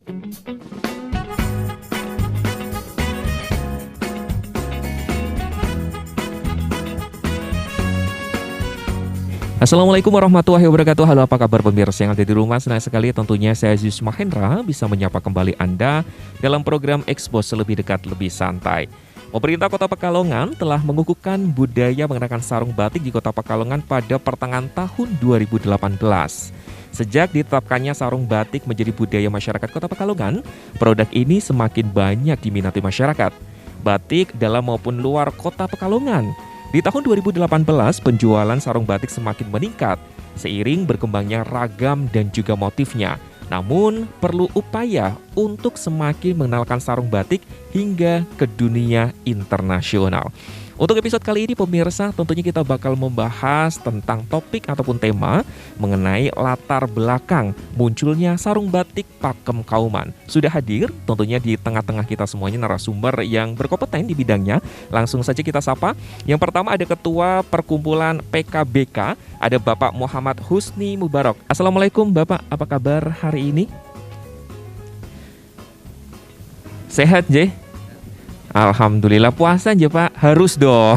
Assalamualaikum warahmatullahi wabarakatuh. Halo, apa kabar pemirsa yang ada di rumah? Senang sekali tentunya saya Zeus Mahendra bisa menyapa kembali Anda dalam program Expose Lebih Dekat Lebih Santai. Pemerintah Kota Pekalongan telah mengukuhkan budaya mengenakan sarung batik di Kota Pekalongan pada pertengahan tahun 2018. Sejak ditetapkannya sarung batik menjadi budaya masyarakat Kota Pekalongan, produk ini semakin banyak diminati masyarakat, batik dalam maupun luar Kota Pekalongan. Di tahun 2018, penjualan sarung batik semakin meningkat seiring berkembangnya ragam dan juga motifnya. Namun, perlu upaya untuk semakin mengenalkan sarung batik hingga ke dunia internasional. Untuk episode kali ini pemirsa, tentunya kita bakal membahas tentang topik ataupun tema mengenai latar belakang munculnya sarung batik Pakem Kauman. Sudah hadir tentunya di tengah-tengah kita semuanya narasumber yang berkompeten di bidangnya. Langsung saja kita sapa. Yang pertama ada Ketua Perkumpulan PKBK, ada Bapak Muhammad Husni Mubarak. Assalamualaikum Bapak, apa kabar hari ini? Sehat, J? Alhamdulillah, puasa aja Pak, harus dong.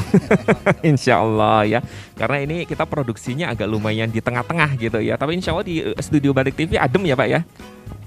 Insya Allah ya, karena ini kita produksinya agak lumayan di tengah-tengah gitu ya. Tapi insya Allah di studio Batik TV adem ya Pak ya.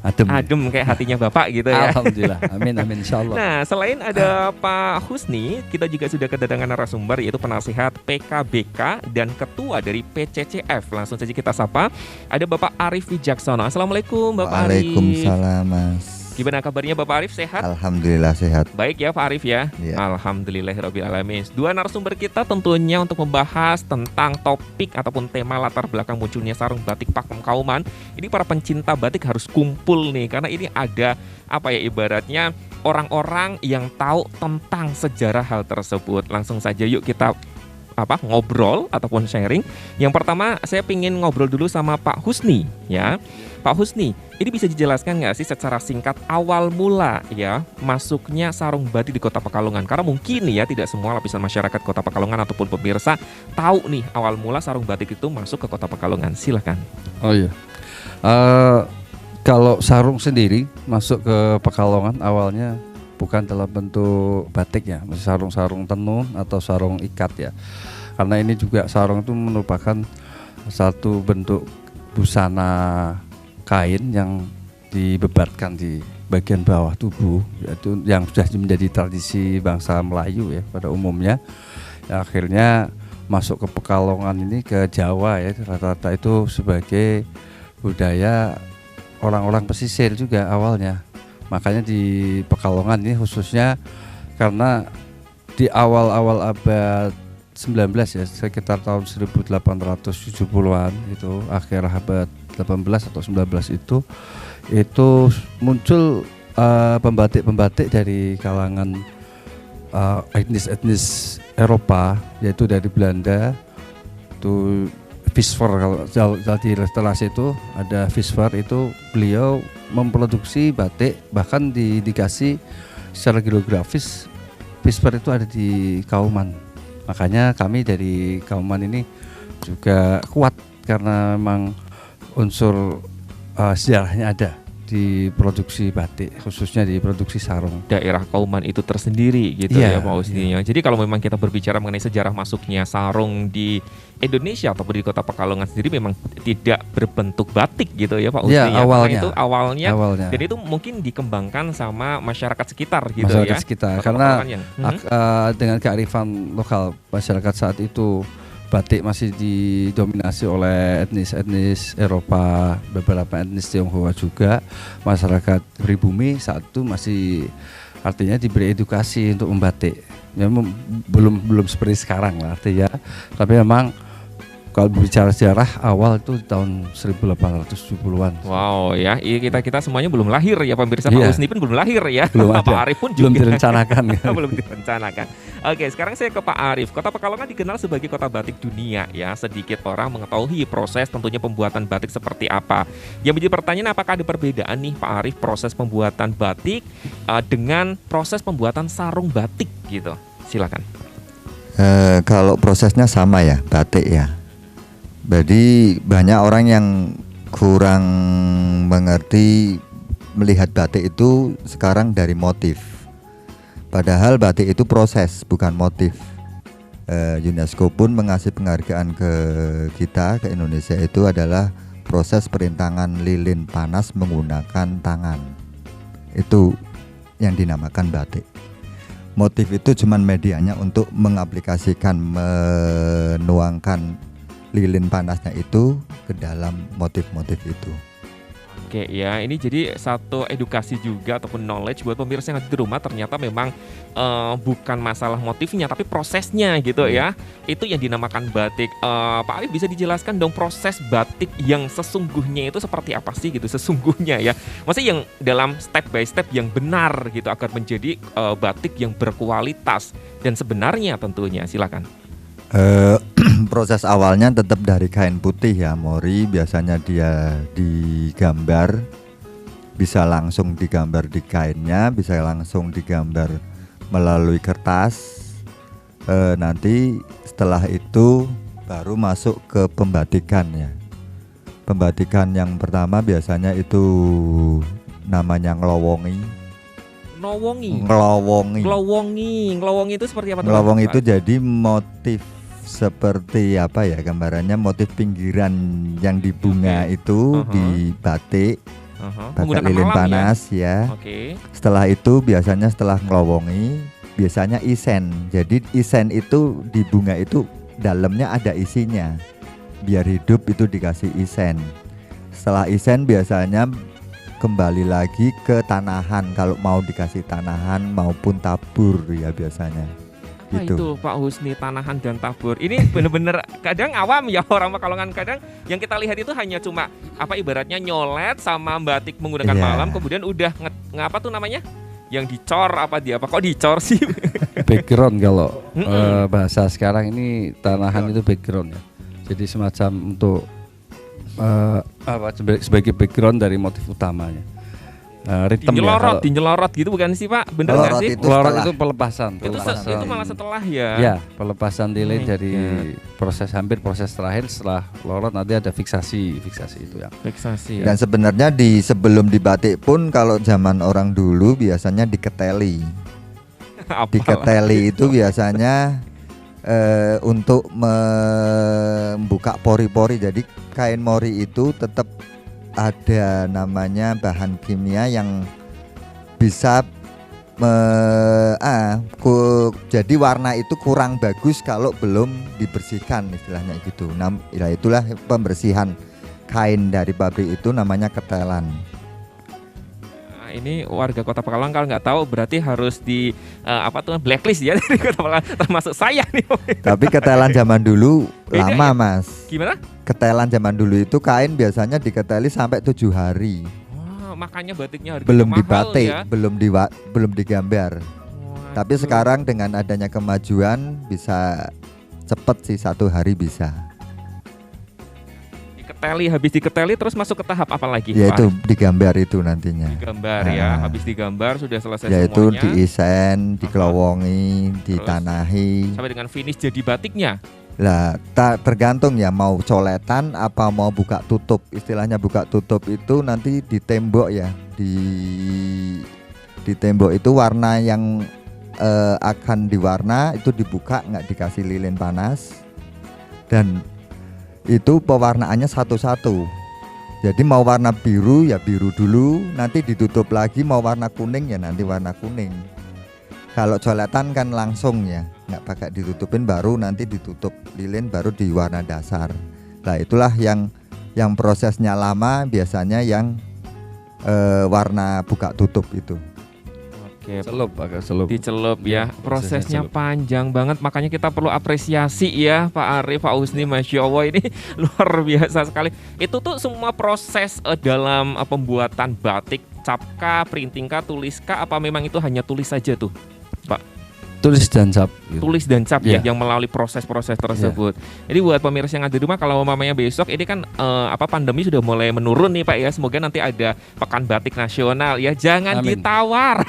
Adem kayak hatinya Bapak gitu ya. Alhamdulillah, amin insya Allah. Nah, selain ada Pak Husni, kita juga sudah kedatangan narasumber yaitu penasihat PKBK dan ketua dari PCCF. Langsung saja kita sapa, ada Bapak Arif Wijaksono. Assalamualaikum Bapak Arif. Waalaikumsalam Mas. Gimana kabarnya Bapak Arif, sehat? Alhamdulillah sehat. Baik ya Pak Arif ya, Alhamdulillahirrabbilalamin. Dua narasumber kita tentunya untuk membahas tentang topik ataupun tema latar belakang munculnya sarung batik Pakem Kauman. Ini para pencinta batik harus kumpul nih, karena ini ada ibaratnya orang-orang yang tahu tentang sejarah hal tersebut. Langsung saja yuk kita ngobrol ataupun sharing. Yang pertama saya ingin ngobrol dulu sama Pak Husni ya. Pak Husni, ini bisa dijelaskan nggak sih secara singkat awal mula ya masuknya sarung batik di Kota Pekalongan? Karena mungkin ya tidak semua lapisan masyarakat Kota Pekalongan ataupun pemirsa tahu nih awal mula sarung batik itu masuk ke Kota Pekalongan. Silakan. Oh iya, kalau sarung sendiri masuk ke Pekalongan awalnya bukan dalam bentuk batik ya, masih sarung-sarung tenun atau sarung ikat ya. Karena ini juga sarung itu merupakan satu bentuk busana kain yang dibebatkan di bagian bawah tubuh, yaitu yang sudah menjadi tradisi bangsa Melayu ya pada umumnya. Ya, akhirnya masuk ke Pekalongan ini ke Jawa ya, rata-rata itu sebagai budaya orang-orang pesisir juga awalnya. Makanya di Pekalongan ini khususnya karena di awal-awal abad 19 ya, sekitar tahun 1870-an itu, akhir abad 18 atau 19 itu muncul pembatik-pembatik dari kalangan etnis Eropa, yaitu dari Belanda. Itu Visver, kalau di restorasi itu ada Visver, itu beliau memproduksi batik, bahkan diindikasi secara geografis Visver itu ada di Kauman. Makanya kami dari Kauman ini juga kuat karena memang unsur sejarahnya ada di produksi batik, khususnya di produksi sarung. Daerah Kauman itu tersendiri gitu ya Pak Husni. Jadi kalau memang kita berbicara mengenai sejarah masuknya sarung di Indonesia ataupun di Kota Pekalongan sendiri memang tidak berbentuk batik gitu ya Pak Husni. Ya, awalnya dan itu mungkin dikembangkan sama masyarakat sekitar gitu masyarakat sekitar. Karena dengan kearifan lokal masyarakat saat itu, batik masih didominasi oleh etnis Eropa, beberapa etnis Tionghoa juga. Masyarakat pribumi saat itu masih artinya diberi edukasi untuk membatik. Ya, belum seperti sekarang lah artinya. Tapi memang kalau berbicara sejarah awal itu di tahun 1870-an. Wow ya, kita semuanya belum lahir ya pemirsa. Pak Husni pun belum lahir ya. Belum ada. Pak Arif pun juga belum direncanakan. Belum direncanakan. Oke, sekarang saya ke Pak Arif. Kota Pekalongan dikenal sebagai kota batik dunia ya. Sedikit orang mengetahui proses tentunya pembuatan batik seperti apa. Yang menjadi pertanyaan, apakah ada perbedaan nih Pak Arif proses pembuatan batik dengan proses pembuatan sarung batik gitu? Silakan. Kalau prosesnya sama ya, batik ya. Jadi banyak orang yang kurang mengerti melihat batik itu sekarang dari motif. Padahal batik itu proses, bukan motif. UNESCO pun mengasih penghargaan ke kita, ke Indonesia, itu adalah proses perintangan lilin panas menggunakan tangan. Itu yang dinamakan batik. Motif itu cuman medianya untuk mengaplikasikan, menuangkan lilin panasnya itu ke dalam motif-motif itu. Oke ya, ini jadi satu edukasi juga ataupun knowledge buat pemirsa yang ada di rumah. Ternyata memang bukan masalah motifnya tapi prosesnya gitu ya. Itu yang dinamakan batik. Pak Arif bisa dijelaskan dong proses batik yang sesungguhnya itu seperti apa sih gitu sesungguhnya ya. Maksudnya yang dalam step by step yang benar gitu agar menjadi batik yang berkualitas dan sebenarnya tentunya. Silakan. Proses awalnya tetap dari kain putih ya, mori. Biasanya dia digambar, bisa langsung digambar di kainnya, bisa langsung digambar melalui kertas. Nanti setelah itu baru masuk ke pembatikan ya. Pembatikan yang pertama biasanya itu namanya ngelowongi. Ngelowongi itu seperti apa? Ngelowongi itu jadi motif seperti apa ya, gambarannya motif pinggiran yang di bunga itu di batik, batik lilin panas ya. Setelah itu biasanya setelah ngelowongi biasanya isen. Jadi isen itu di bunga itu dalamnya ada isinya, biar hidup itu dikasih isen. Setelah isen biasanya kembali lagi ke tanahan, kalau mau dikasih tanahan maupun tabur ya biasanya. Nah itu Pak Husni, tanahan dan tabur. Ini bener-bener kadang awam ya orang Pekalongan, kadang yang kita lihat itu hanya cuma apa ibaratnya nyolet sama batik menggunakan malam, kemudian udah ngapa tuh namanya? Yang dicor apa dia apa? Kok dicor sih? Background kalau bahasa sekarang ini tanahan itu background ya. Jadi semacam untuk sebagai background dari motif utamanya. Dinjelorot gitu bukan sih Pak? Bener nggak sih? Pelorot itu pelepasan. Itu malah setelah ya? Ya, pelepasan lilin jadi hampir proses terakhir. Setelah lorot nanti ada fiksasi itu ya. Fiksasi. Dan sebenarnya sebelum dibatik pun kalau zaman orang dulu biasanya diketeli. Diketeli itu biasanya untuk membuka pori-pori. Jadi kain mori itu tetap ada namanya bahan kimia yang bisa jadi warna itu kurang bagus kalau belum dibersihkan, istilahnya gitu. Ya itulah pembersihan kain dari pabrik itu namanya ketelan. Ini warga Kota Pekalongan kalau nggak tahu berarti harus di blacklist ya dari Kota Pekalongan, termasuk saya nih. Tapi ketelan zaman dulu lama ya? Mas. Gimana? Ketelan zaman dulu itu kain biasanya diketeli sampai 7 hari. Makanya batiknya harganya belum mahal dibatik, ya? belum digambar. Tapi sekarang dengan adanya kemajuan bisa cepet sih, 1 hari bisa. Habis diketeli terus masuk ke tahap apa lagi? Yaitu digambar itu nantinya. Digambar ya, habis digambar sudah selesai yaitu semuanya. Yaitu diisen, dikelowongi, ditanahi. Sampai dengan finish jadi batiknya. Lah, tergantung ya mau coletan apa mau buka tutup. Istilahnya buka tutup itu nanti di tembok ya. Di tembok itu warna yang akan diwarna itu dibuka, nggak dikasih lilin panas. Dan itu pewarnaannya satu-satu. Jadi mau warna biru ya biru dulu, nanti ditutup lagi. Mau warna kuning ya nanti warna kuning. Kalau coletan kan langsung ya, nggak pakai ditutupin, baru nanti ditutup lilin baru di warna dasar. Nah itulah yang prosesnya lama, biasanya yang warna buka tutup itu. Oke, agak celup. Dicelup ya. Prosesnya panjang banget, makanya kita perlu apresiasi ya Pak Arif, Pak Husni, Masya Allah ini luar biasa sekali. Itu tuh semua proses dalam pembuatan batik, capkah, printingkah, tuliskah, apa memang itu hanya tulis saja tuh Pak? Tulis dan cap gitu. Tulis dan cap ya, yang melalui proses-proses tersebut. Jadi buat pemirsa yang ada di rumah, kalau mamanya besok ini kan pandemi sudah mulai menurun nih Pak ya. Semoga nanti ada Pekan Batik Nasional ya. Jangan ditawar.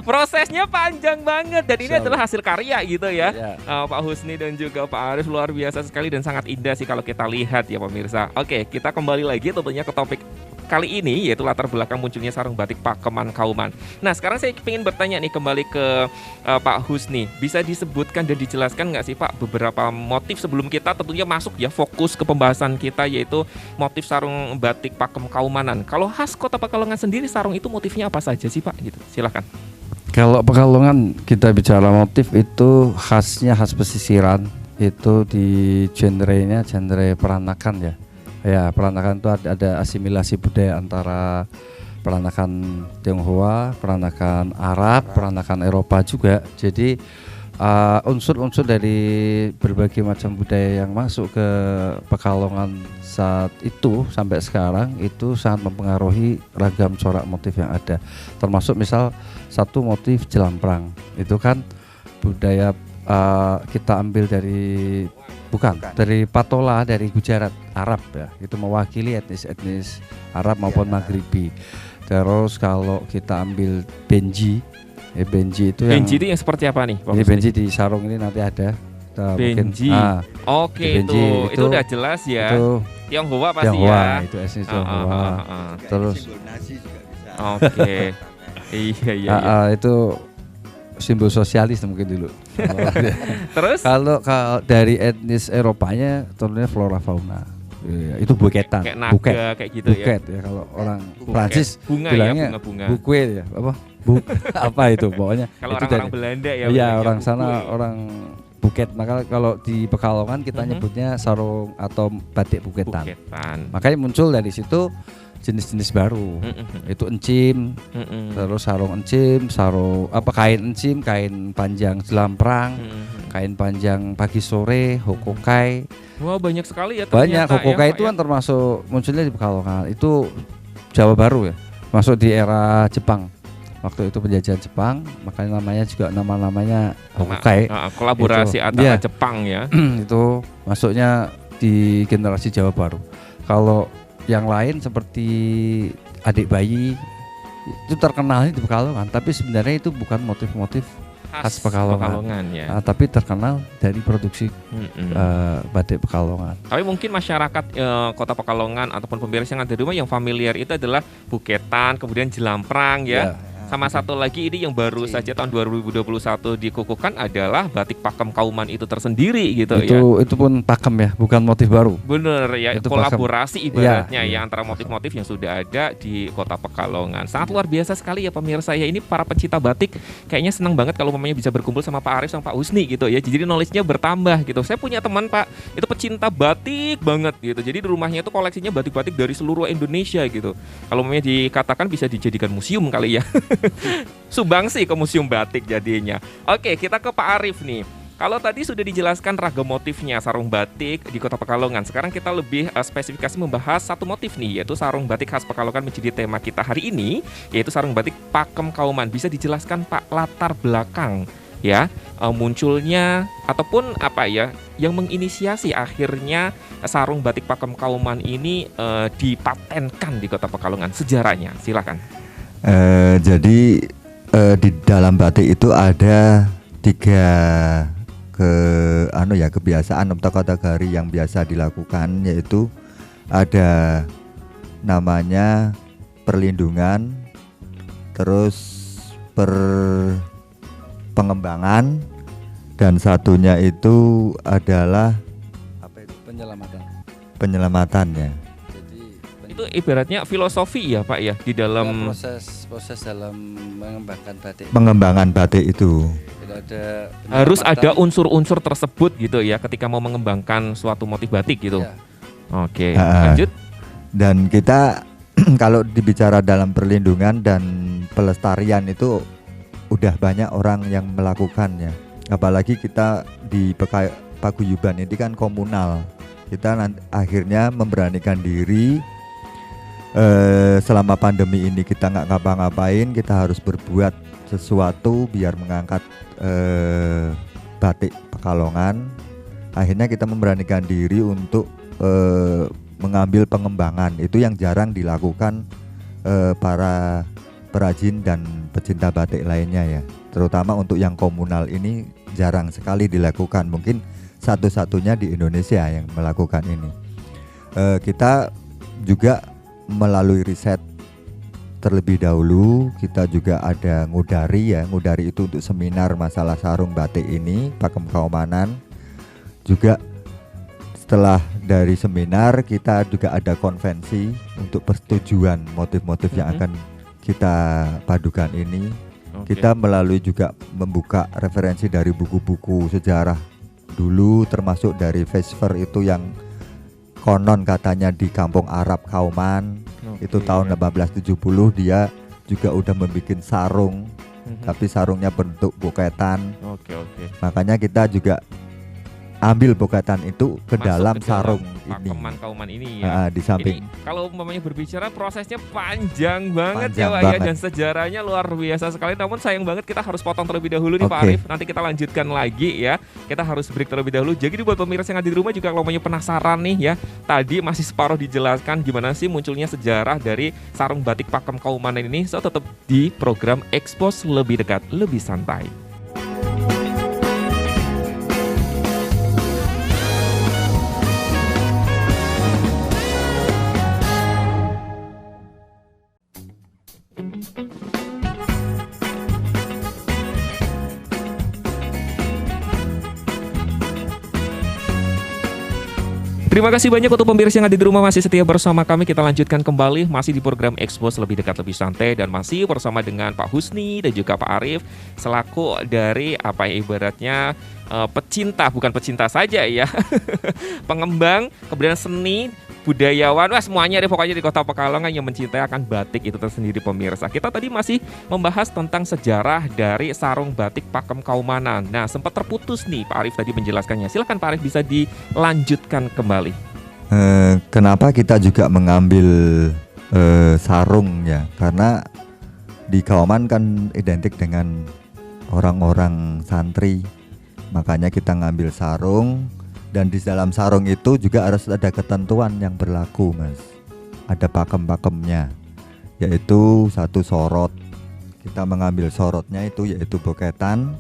Prosesnya panjang banget dan ini adalah hasil karya gitu ya. Pak Husni dan juga Pak Arif luar biasa sekali dan sangat indah sih kalau kita lihat ya pemirsa. Oke, kita kembali lagi tentunya ke topik kali ini, yaitu latar belakang munculnya sarung batik Pakeman Kauman. Nah, sekarang saya ingin bertanya nih kembali ke Pak Husni. Bisa disebutkan dan dijelaskan nggak sih Pak beberapa motif sebelum kita tentunya masuk ya fokus ke pembahasan kita, yaitu motif sarung batik Pakem Kaumanan. Kalau khas Kota Pekalongan sendiri, sarung itu motifnya apa saja sih Pak? Gitu. Silakan. Kalau Pekalongan kita bicara motif itu khasnya khas pesisiran, itu di genre peranakan ya. Ya, peranakan itu ada asimilasi budaya antara peranakan Tionghoa, peranakan Arab, peranakan Eropa juga. Jadi unsur-unsur dari berbagai macam budaya yang masuk ke Pekalongan saat itu sampai sekarang itu sangat mempengaruhi ragam corak motif yang ada. Termasuk misal satu motif jelamprang, itu kan budaya kita ambil dari dari Patola, dari Gujarat, Arab ya. Itu mewakili etnis Arab maupun Maghribi. Terus kalau kita ambil Benji, Benji itu yang seperti apa nih? Ini Benji di sarung ini nanti ada. Benji. Oke, itu udah jelas ya. Itu Tionghoa pasti ya. Itu etnis Tionghoa. Terus nasi juga bisa. Oke. Iya. Itu simbol sosialis mungkin dulu. Terus kalau dari etnis Eropanya tentunya flora fauna. Ya, itu buketan, kayak naga, kayak gitu buket ya. Kalau orang Prancis bilangnya bunga. Buke ya, apa itu pokoknya. Kalau itu orang Belanda ya. Iya, orang sana orang buket. Maka kalau di Pekalongan kita nyebutnya sarung atau batik buketan. Makanya muncul dari situ jenis-jenis baru. Itu encim, terus sarung encim, kain encim, kain panjang jelamprang, kain panjang pagi sore, hokokai. Wah, banyak sekali ya. Banyak. Hokokai itu kan termasuk munculnya di Pekalongan. Itu Jawa Baru ya, masuk di era Jepang. Waktu itu penjajahan Jepang, makanya namanya juga namanya hokokai. Kolaborasi antara Jepang ya. Itu masuknya di generasi Jawa Baru. Kalau yang lain seperti adik bayi itu terkenalnya di Pekalongan, tapi sebenarnya itu bukan motif-motif khas Pekalongan ya. Tapi terkenal dari produksi batik Pekalongan. Tapi mungkin masyarakat Kota Pekalongan ataupun pemirsa yang ada di rumah yang familiar itu adalah buketan, kemudian jelamprang ya. Sama satu lagi ini yang baru saja tahun 2021 dikukuhkan adalah batik Pakem Kauman itu tersendiri gitu ya. Itu pun pakem ya, bukan motif baru. Bener ya, itu kolaborasi pakem. Ibaratnya ya antara motif-motif yang sudah ada di Kota Pekalongan. Sangat luar biasa sekali ya pemirsa ya. Ini para pencinta batik kayaknya senang banget kalau mamanya bisa berkumpul sama Pak Arif sama Pak Husni gitu ya. Jadi knowledge-nya bertambah gitu. Saya punya teman Pak, itu pecinta batik banget gitu. Jadi di rumahnya itu koleksinya batik-batik dari seluruh Indonesia gitu. Kalau mamanya dikatakan bisa dijadikan museum kali ya. Sumbangsi ke museum batik jadinya. Oke, kita ke Pak Arif nih. Kalau tadi sudah dijelaskan ragam motifnya sarung batik di Kota Pekalongan, sekarang kita lebih spesifikasi membahas satu motif nih, yaitu sarung batik khas Pekalongan menjadi tema kita hari ini, yaitu sarung batik Pakem Kauman. Bisa dijelaskan Pak latar belakang ya munculnya ataupun apa ya yang menginisiasi akhirnya sarung batik Pakem Kauman ini dipatenkan di Kota Pekalongan, sejarahnya silakan. Jadi di dalam batik itu ada 3 kebiasaan atau kategori yang biasa dilakukan, yaitu ada namanya perlindungan, terus pengembangan, dan satunya itu adalah penyelamatannya. Itu ibaratnya filosofi ya Pak ya di dalam proses dalam pengembangan batik itu. Harus ada unsur-unsur tersebut gitu ya ketika mau mengembangkan suatu motif batik gitu. Ya. Oke, lanjut. Dan kita kalau dibicara dalam perlindungan dan pelestarian itu udah banyak orang yang melakukannya. Apalagi kita di Paguyuban ini kan komunal. Kita akhirnya memberanikan diri. Selama pandemi ini kita nggak ngapa-ngapain, kita harus berbuat sesuatu biar mengangkat batik Pekalongan. Akhirnya kita memberanikan diri untuk mengambil pengembangan. Itu yang jarang dilakukan para perajin dan pecinta batik lainnya ya. Terutama untuk yang komunal ini jarang sekali dilakukan. Mungkin satu-satunya di Indonesia yang melakukan ini. Kita juga melalui riset terlebih dahulu kita juga ada ngudari ya. Ngudari itu untuk seminar masalah sarung batik ini, pakem kaumanan. Juga setelah dari seminar kita juga ada konvensi untuk persetujuan motif-motif yang akan kita padukan ini. Kita melalui juga membuka referensi dari buku-buku sejarah dulu, termasuk dari Vesper itu yang konon katanya di kampung Arab Kauman. Itu tahun 1870 dia juga udah membuat sarung, tapi sarungnya bentuk boketan. Makanya kita juga ambil boketan itu ke dalam sarung pakeman kauman ini ya. Di samping. Ini, kalau umpamanya berbicara prosesnya panjang banget ya Pak ya, dan sejarahnya luar biasa sekali. Namun sayang banget kita harus potong terlebih dahulu nih Pak Arief. Nanti kita lanjutkan lagi ya. Kita harus break terlebih dahulu. Jadi buat pemirsa yang ada di rumah juga kalau umpamanya penasaran nih ya. Tadi masih separuh dijelaskan gimana sih munculnya sejarah dari sarung batik pakem kauman ini. So tetap di program Expose Lebih Dekat Lebih Santai. Terima kasih banyak untuk pemirsa yang ada di rumah masih setia bersama kami. Kita lanjutkan kembali masih di program Expose Lebih Dekat Lebih Santai, dan masih bersama dengan Pak Husni dan juga Pak Arief selaku dari apa ya ibaratnya pecinta, bukan pecinta saja ya pengembang kebudayaan seni, budayawan, wah semuanya deh pokoknya di Kota Pekalongan yang mencintai akan batik itu tersendiri pemirsa. Kita tadi masih membahas tentang sejarah dari sarung batik pakem kaumanan. Nah sempat terputus nih Pak Arief tadi menjelaskannya. Silakan Pak Arief bisa dilanjutkan kembali. Kenapa kita juga mengambil sarung ya? Karena di Kauman kan identik dengan orang-orang santri. Makanya kita ngambil sarung. Dan di dalam sarung itu juga harus ada ketentuan yang berlaku Mas. Ada pakem-pakemnya, yaitu satu sorot. Kita mengambil sorotnya itu yaitu boketan.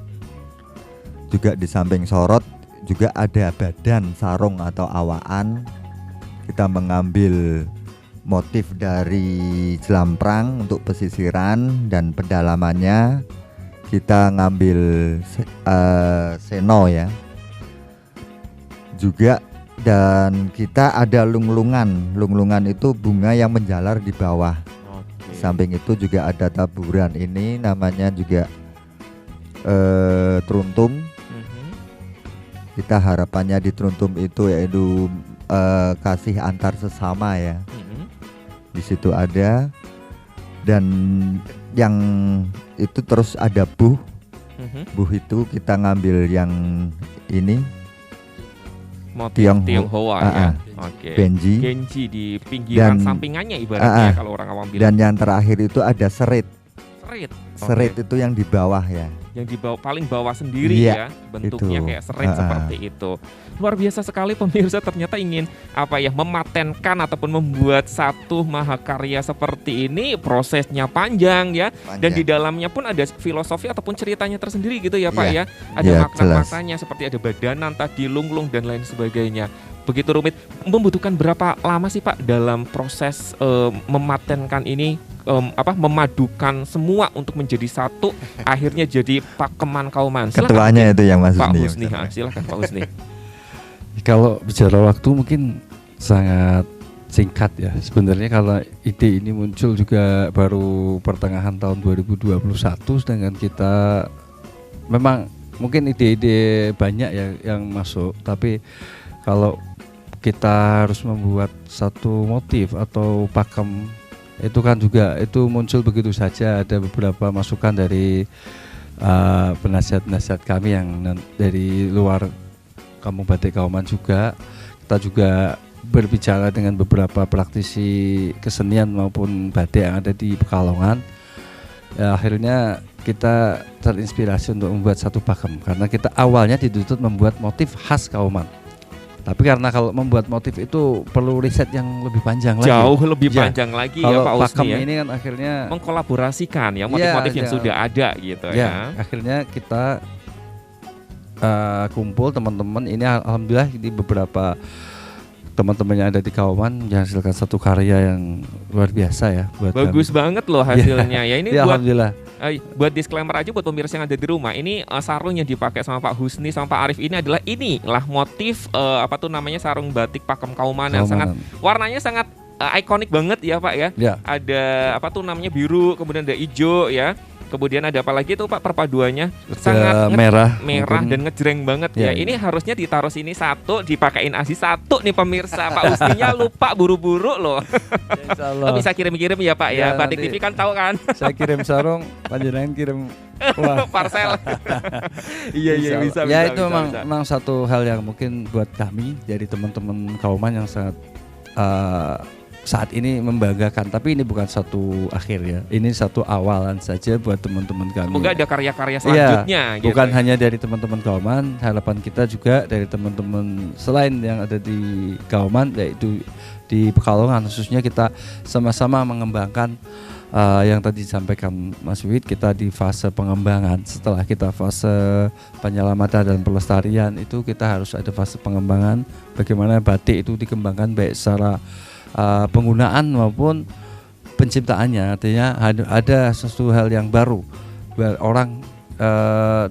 Juga di samping sorot juga ada badan sarung atau awaan. Kita mengambil motif dari jelamprang untuk pesisiran, dan pendalamannya kita ngambil seno ya juga, dan kita ada lunglungan. Lunglungan itu bunga yang menjalar di bawah. Di samping itu juga ada taburan, ini namanya juga truntum. Kita harapannya di truntum itu yaitu kasih antar sesama ya. Di situ ada, dan yang itu terus ada buh. Buh itu kita ngambil yang ini motif Tionghoa ya. Benji. Genji di pinggiran sampingannya ibaratnya kalau orang awam bilang. Dan yang terakhir itu ada serit. Serit itu yang di bawah ya. Yang di bawah, paling bawah sendiri ya, bentuknya itu kayak serit seperti itu. Luar biasa sekali pemirsa, ternyata ingin apa ya mematenkan ataupun membuat satu mahakarya seperti ini prosesnya panjang ya. Dan di dalamnya pun ada filosofi ataupun ceritanya tersendiri gitu ya Pak ya. Ada makna-maknanya seperti ada badanan tadi, lunglung dan lain sebagainya. Begitu rumit. Membutuhkan berapa lama sih Pak dalam proses mematenkan ini, memadukan semua untuk menjadi satu, akhirnya jadi pakeman kauman? Ketuanya itu yang Mas Pak Husni. Silakan Pak Husni. Kalau bicara waktu mungkin sangat singkat ya. Sebenarnya kalau ide ini muncul juga baru pertengahan tahun 2021, sedangkan kita memang mungkin ide-ide banyak ya yang masuk, tapi kalau kita harus membuat satu motif atau pakem itu kan juga itu muncul begitu saja. Ada beberapa masukan dari penasihat-penasihat kami yang dari luar Kampung Batik Kauman juga. Kita juga berbicara dengan beberapa praktisi kesenian maupun batik yang ada di Pekalongan. Ya, akhirnya kita terinspirasi untuk membuat satu pakem karena kita awalnya dituntut membuat motif khas Kauman. Tapi karena kalau membuat motif itu perlu riset yang lebih panjang lagi. Jauh lebih panjang lagi ya Pak Husni. Pakem ini kan akhirnya mengkolaborasikan ya motif-motif yang sudah ada gitu ya. Akhirnya kita kumpul teman-teman ini, alhamdulillah di beberapa teman-teman yang ada di Kauman menghasilkan satu karya yang luar biasa ya buat Bagus kami. banget loh hasilnya ya. Ini Ya, buat alhamdulillah. buat disclaimer aja buat pemirsa yang ada di rumah. Ini sarung yang dipakai sama Pak Husni sama Pak Arif ini inilah motif apa tuh namanya sarung batik Pakem Kauman yang sangat warnanya sangat ikonik banget ya Pak ya. Ya. Ada apa tuh namanya biru, kemudian ada hijau ya. Kemudian ada apa lagi tuh Pak perpaduannya sangat merah mungkin. Dan ngejreng banget ya. Ini harusnya ditaruh sini satu, dipakein ASI satu nih pemirsa. Pak Husninya lupa buru-buru loh. Insyaallah. Bisa kirim-kirim ya Pak ya. Ya, Batik nanti TV kan tahu kan. Saya kirim sarung, panjenengan kirim wah. Parcel. Iya bisa. Ya bisa, itu bisa. memang satu hal yang mungkin buat kami dari teman-teman Kauman yang sangat saat ini membanggakan, tapi ini bukan satu akhir ya. Ini satu awalan saja buat teman-teman kami. Semoga ada karya-karya selanjutnya. Ya, bukan hanya dari teman-teman Kauman, harapan kita juga dari teman-teman selain yang ada di Kauman, yaitu di Pekalongan khususnya kita sama-sama mengembangkan yang tadi disampaikan Mas Wid. Kita di fase pengembangan. Setelah kita fase penyelamatan dan pelestarian, itu kita harus ada fase pengembangan. Bagaimana batik itu dikembangkan baik secara penggunaan maupun penciptaannya. Artinya ada sesuatu hal yang baru biar orang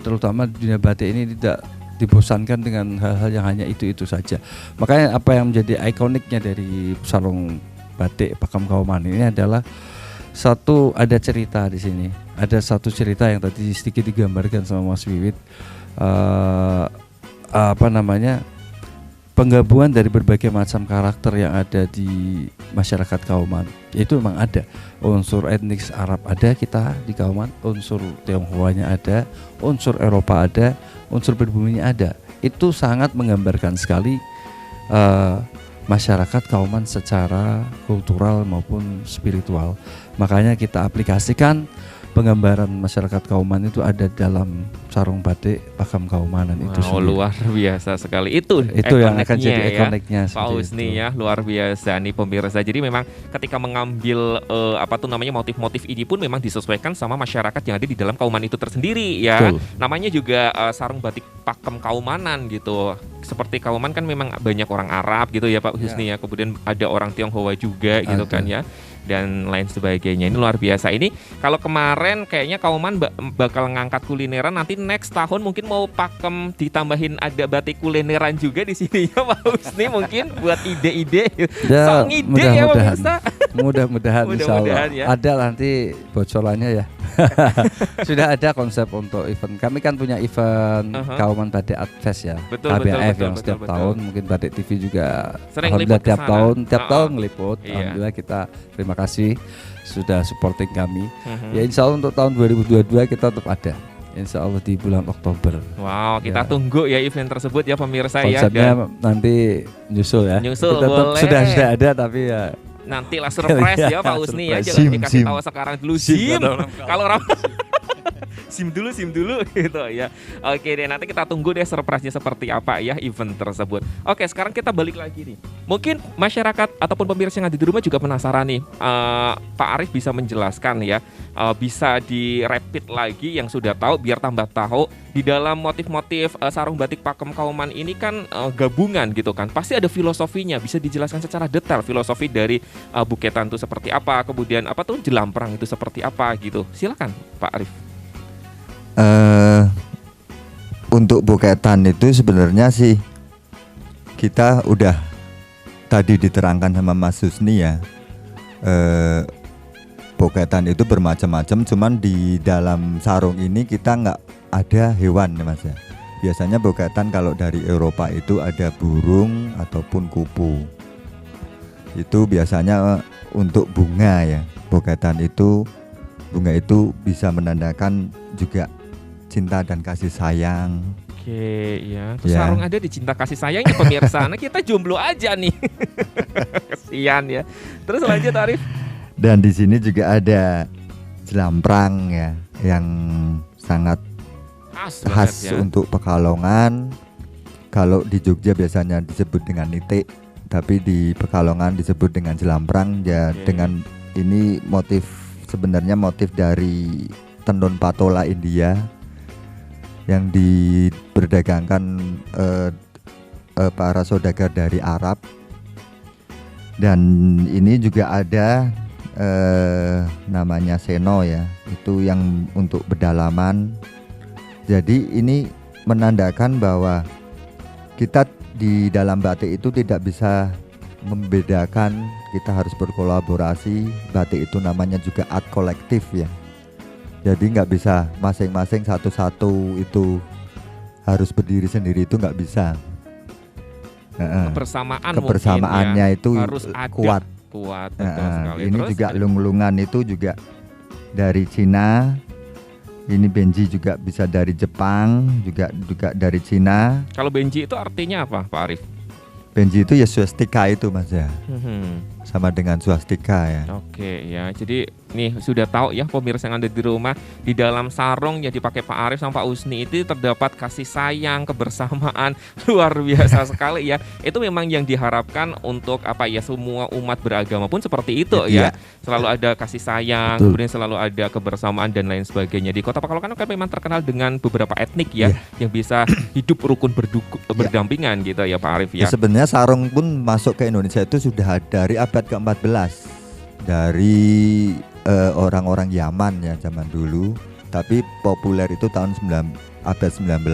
terutama di dunia batik ini tidak dibosankan dengan hal-hal yang hanya itu saja. Makanya apa yang menjadi ikoniknya dari sarung batik Pakem Kauman ini adalah satu, ada cerita di sini. Ada satu cerita yang tadi sedikit digambarkan sama Mas Wiwit, penggabungan dari berbagai macam karakter yang ada di masyarakat Kauman. Itu memang ada unsur etnis Arab, ada kita di Kauman, unsur Tionghoanya ada, unsur Eropa ada, unsur pribuminya ada. Itu sangat menggambarkan sekali masyarakat Kauman secara kultural maupun spiritual. Makanya kita aplikasikan penggambaran masyarakat Kauman itu ada dalam sarung batik Pakem Kaumanan itu sendiri. Luar biasa sekali. Itu yang akan jadi ikoniknya Pak Husni ya, luar biasa nih pemirsa. Jadi memang ketika mengambil motif-motif ini pun memang disesuaikan sama masyarakat yang ada di dalam Kauman itu tersendiri ya. Betul. Namanya juga sarung batik Pakem Kaumanan gitu. Seperti Kauman kan memang banyak orang Arab gitu ya Pak Husni ya. Kemudian ada orang Tionghoa juga gitu kan ya. Dan lain sebagainya. Ini luar biasa. Ini kalau kemarin kayaknya Kauman bakal ngangkat kulineran, nanti next tahun mungkin mau Pakem ditambahin ada batik kulineran juga di sini ya Pak Husni, mungkin buat ide-ide. Ya, ide ya pemirsa. Mudah-mudahan insyaallah. Ya. Ada nanti bocorannya ya. Sudah ada konsep untuk event. Kami kan punya event Kauman Batik Art Fest ya. KBF yang setiap tahun. Mungkin Batik TV juga sering alhamdulillah tiap tahun ngeliput. Iya. Alhamdulillah kita terima kasih sudah supporting kami. Ya insya Allah untuk tahun 2022 kita tetap ada. Insya Allah di bulan Oktober. Wow, kita tunggu ya event tersebut ya pemirsa. Konsepnya nanti nyusul ya. Nyusul kita boleh. Sudah ada tapi ya. Nanti lah surprise ya Pak Husni ya, jangan dikasih tahu sekarang dulu SIM. Kalau orang SIM dulu gitu ya. Oke deh, nanti kita tunggu deh surprise-nya seperti apa ya event tersebut. Oke, sekarang kita balik lagi nih. Mungkin masyarakat ataupun pemirsa yang ada di rumah juga penasaran nih. Pak Arif bisa menjelaskan ya, bisa di-repeat lagi yang sudah tahu biar tambah tahu. Di dalam motif-motif sarung batik Pakem Kauman ini kan gabungan gitu kan. Pasti ada filosofinya, bisa dijelaskan secara detail filosofi dari buketan itu seperti apa, kemudian apa tuh jelamprang itu seperti apa gitu. Silakan Pak Arif. Untuk buketan itu sebenarnya sih kita udah tadi diterangkan sama Mas Husni ya. Buketan itu bermacam-macam, cuman di dalam sarung ini kita nggak ada hewan ya Mas ya. Biasanya buketan kalau dari Eropa itu ada burung ataupun kupu. Itu biasanya untuk bunga ya. Buketan itu, bunga itu bisa menandakan juga cinta dan kasih sayang. Oke ya, terus sarung ada di cinta kasih sayangnya pemirsa. Nah kita jomblo aja nih. Kesian ya. Terus lanjut Arif. Dan di sini juga ada jelamprang ya, yang sangat khas ya. Untuk Pekalongan. Kalau di Jogja biasanya disebut dengan nitik, tapi di Pekalongan disebut dengan jelamprang ya. Dengan ini sebenarnya motif dari tenun patola India yang diperdagangkan para saudagar dari Arab Dan ini juga ada namanya seno ya, itu yang untuk pedalaman. Jadi ini menandakan bahwa kita di dalam batik itu tidak bisa membedakan, kita harus berkolaborasi. Batik itu namanya juga art kolektif ya. Jadi nggak bisa masing-masing satu-satu itu harus berdiri sendiri, itu nggak bisa. Kebersamaannya mungkin, itu harus ada, kuat. Betul sekali. Ini Terus, juga lung-lungan itu juga dari Cina. Ini benji juga bisa dari Jepang, juga dari Cina. kalau benji itu artinya apa, Pak Arif? Benji itu ya swastika itu Mas ya. Sama dengan swastika ya. Oke ya, jadi nih sudah tahu ya pemirsa yang ada di rumah, di dalam sarung yang dipakai Pak Arif sama Pak Husni itu terdapat kasih sayang, kebersamaan luar biasa sekali ya. Itu memang yang diharapkan untuk apa ya, semua umat beragama pun seperti itu ya. Selalu ada kasih sayang, kemudian selalu ada kebersamaan dan lain sebagainya. Di Kota Pekalongan kan memang terkenal dengan beberapa etnik ya, yang bisa hidup rukun berdampingan gitu ya Pak Arif ya. Sebenarnya sarung pun masuk ke Indonesia itu sudah dari abad ke-14 dari orang-orang Yaman ya zaman dulu, tapi populer itu tahun abad 19.